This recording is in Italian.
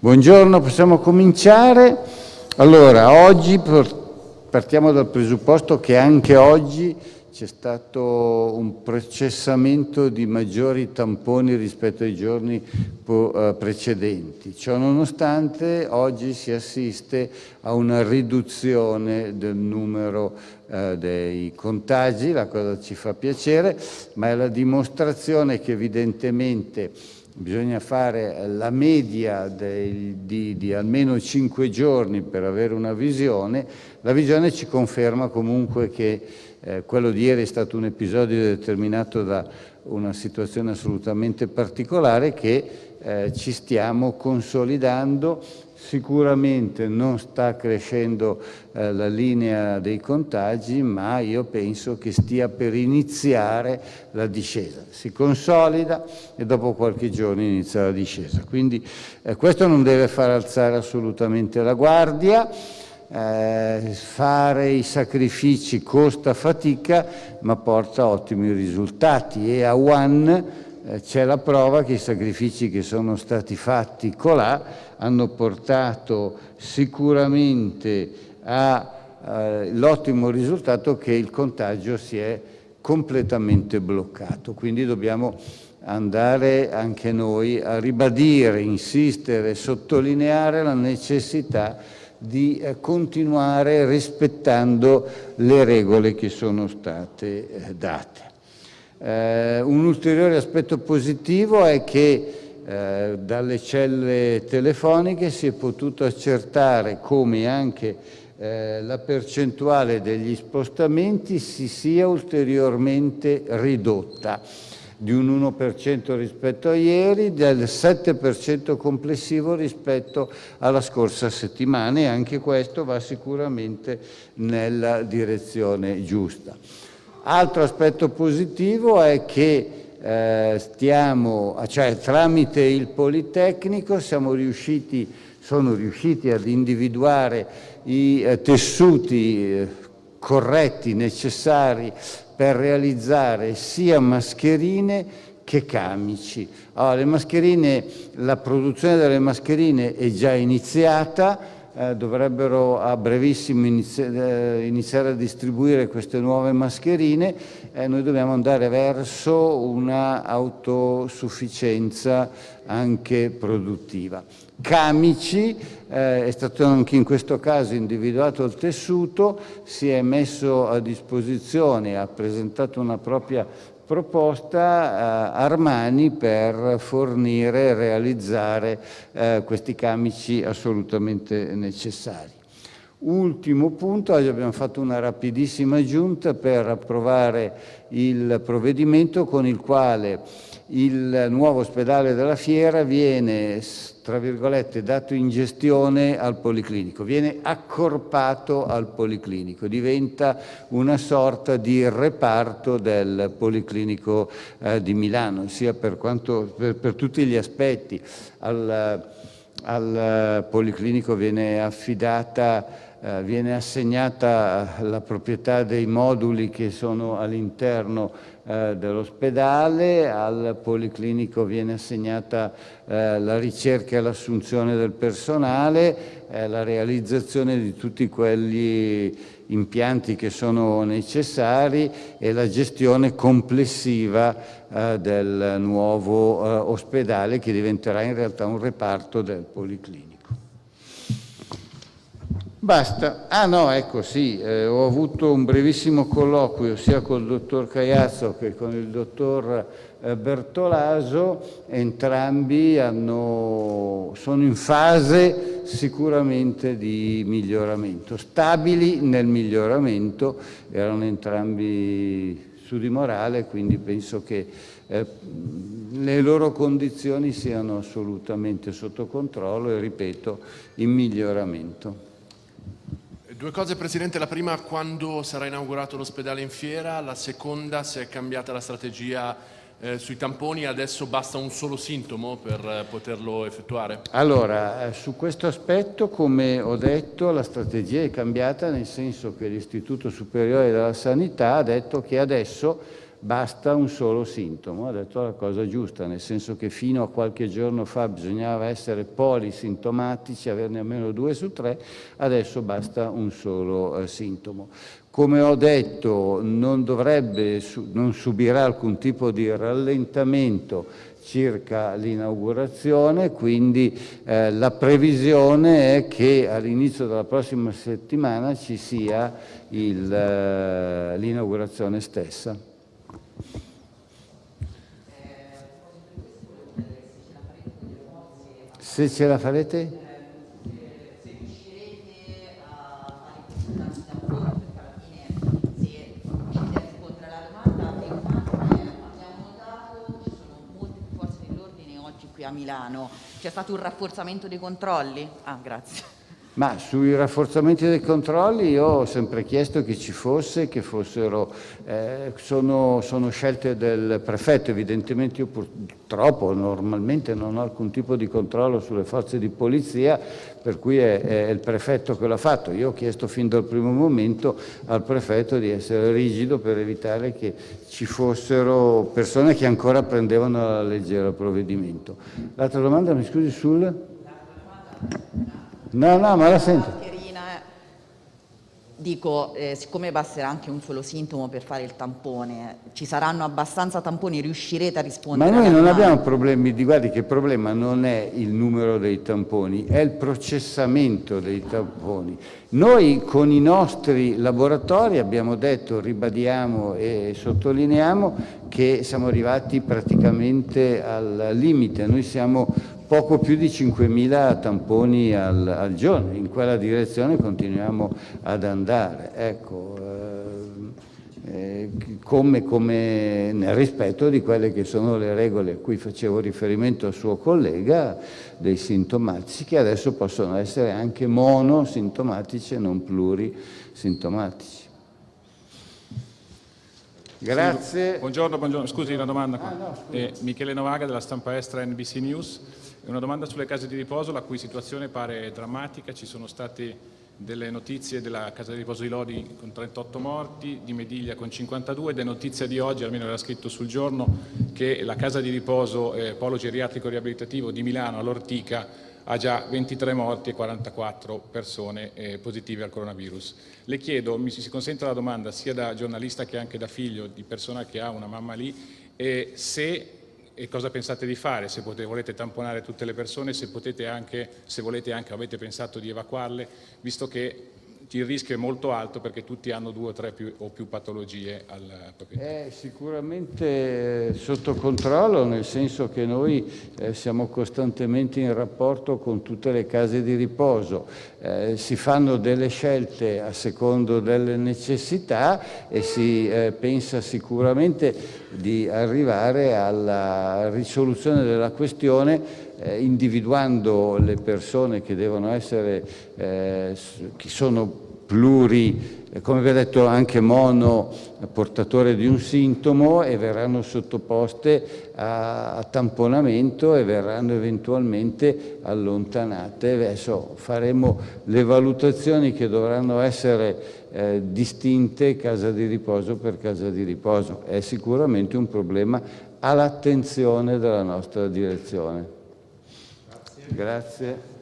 Buongiorno, possiamo cominciare? Allora, oggi partiamo dal presupposto che anche oggi c'è stato un processamento di maggiori tamponi rispetto ai giorni precedenti. Ciò nonostante, oggi si assiste a una riduzione del numero dei contagi, la cosa ci fa piacere, ma è la dimostrazione che evidentemente bisogna fare la media di almeno 5 giorni per avere una visione. La visione ci conferma comunque che quello di ieri è stato un episodio determinato da una situazione assolutamente particolare che ci stiamo consolidando. Sicuramente non sta crescendo la linea dei contagi, ma io penso che stia per iniziare la discesa. Si consolida e dopo qualche giorno inizia la discesa. Quindi questo non deve far alzare assolutamente la guardia. Fare i sacrifici costa fatica, ma porta ottimi risultati, e a Wuhan c'è la prova che i sacrifici che sono stati fatti colà hanno portato sicuramente all'ottimo risultato che il contagio si è completamente bloccato. Quindi dobbiamo andare anche noi a ribadire, insistere, sottolineare la necessità di continuare rispettando le regole che sono state date. Un ulteriore aspetto positivo è che dalle celle telefoniche si è potuto accertare come anche la percentuale degli spostamenti si sia ulteriormente ridotta, di un 1% rispetto a ieri, del 7% complessivo rispetto alla scorsa settimana, e anche questo va sicuramente nella direzione giusta. Altro aspetto positivo è che tramite il Politecnico sono riusciti ad individuare i tessuti corretti, necessari per realizzare sia mascherine che camici. Allora, la produzione delle mascherine è già iniziata, dovrebbero a brevissimo iniziare a distribuire queste nuove mascherine e noi dobbiamo andare verso una autosufficienza anche produttiva. Camici, è stato anche in questo caso individuato il tessuto, si è messo a disposizione, ha presentato una propria proposta Armani per fornire e realizzare questi camici assolutamente necessari. Ultimo punto, oggi abbiamo fatto una rapidissima giunta per approvare il provvedimento con il quale il nuovo ospedale della Fiera viene, tra virgolette, dato in gestione al Policlinico, viene accorpato al Policlinico, diventa una sorta di reparto del Policlinico di Milano, sia per tutti gli aspetti. Al Policlinico viene assegnata la proprietà dei moduli che sono all'interno dell'ospedale, al Policlinico viene assegnata la ricerca e l'assunzione del personale, la realizzazione di tutti quegli impianti che sono necessari e la gestione complessiva del nuovo ospedale, che diventerà in realtà un reparto del Policlinico. Basta. Ah no, ecco sì, ho avuto un brevissimo colloquio sia col dottor Caiazzo che con il dottor Bertolaso, entrambi sono in fase sicuramente di miglioramento, stabili nel miglioramento, erano entrambi su di morale, quindi penso che le loro condizioni siano assolutamente sotto controllo e, ripeto, in miglioramento. Due cose, Presidente. La prima, quando sarà inaugurato l'ospedale in Fiera? La seconda, se è cambiata la strategia sui tamponi, adesso basta un solo sintomo per poterlo effettuare? Allora, su questo aspetto, come ho detto, la strategia è cambiata, nel senso che l'Istituto Superiore della Sanità ha detto che adesso basta un solo sintomo. Ha detto la cosa giusta, nel senso che fino a qualche giorno fa bisognava essere polisintomatici, averne almeno 2 su 3, adesso basta un solo sintomo. Come ho detto, non subirà alcun tipo di rallentamento circa l'inaugurazione, quindi la previsione è che all'inizio della prossima settimana ci sia l'inaugurazione stessa. Se ce la farete? A Milano. C'è stato un rafforzamento dei controlli? Ah, grazie. Ma sui rafforzamenti dei controlli io ho sempre chiesto che ci fosse, che fossero, sono scelte del prefetto. Evidentemente io purtroppo normalmente non ho alcun tipo di controllo sulle forze di polizia, per cui è il prefetto che l'ha fatto. Io ho chiesto fin dal primo momento al prefetto di essere rigido per evitare che ci fossero persone che ancora prendevano alla leggera il provvedimento. L'altra domanda, mi scusi, sul... No, ma la sento. Dico, siccome basterà anche un solo sintomo per fare il tampone, ci saranno abbastanza tamponi, riuscirete a rispondere? Ma noi non abbiamo problemi, guardi che il problema non è il numero dei tamponi, è il processamento dei tamponi. Noi con i nostri laboratori abbiamo detto, ribadiamo e sottolineiamo che siamo arrivati praticamente al limite. Noi siamo poco più di 5.000 tamponi al giorno, in quella direzione continuiamo ad andare, ecco, come nel rispetto di quelle che sono le regole a cui facevo riferimento al suo collega, dei sintomatici, che adesso possono essere anche monosintomatici e non plurisintomatici. Grazie. Sì, buongiorno. Scusi, una domanda. Michele Novaga della Stampa Estera NBC News. Una domanda sulle case di riposo, la cui situazione pare drammatica. Ci sono state delle notizie della casa di riposo di Lodi con 38 morti, di Mediglia con 52, ed è notizia di oggi, almeno era scritto sul Giorno, che la casa di riposo Polo Geriatrico Riabilitativo di Milano all'Ortica ha già 23 morti e 44 persone positive al coronavirus. Le chiedo, mi si consente la domanda sia da giornalista che anche da figlio di persona che ha una mamma lì, e cosa pensate di fare, se volete tamponare tutte le persone, se volete anche, avete pensato di evacuarle, visto che il rischio è molto alto perché tutti hanno 2 o 3 o più patologie al proprio È sicuramente sotto controllo, nel senso che noi siamo costantemente in rapporto con tutte le case di riposo, si fanno delle scelte a secondo delle necessità e si pensa sicuramente di arrivare alla risoluzione della questione individuando le persone che devono essere, che sono come vi ho detto anche mono portatore di un sintomo, e verranno sottoposte a tamponamento e verranno eventualmente allontanate. Adesso faremo le valutazioni che dovranno essere distinte casa di riposo per casa di riposo. È sicuramente un problema all'attenzione della nostra direzione. Grazie.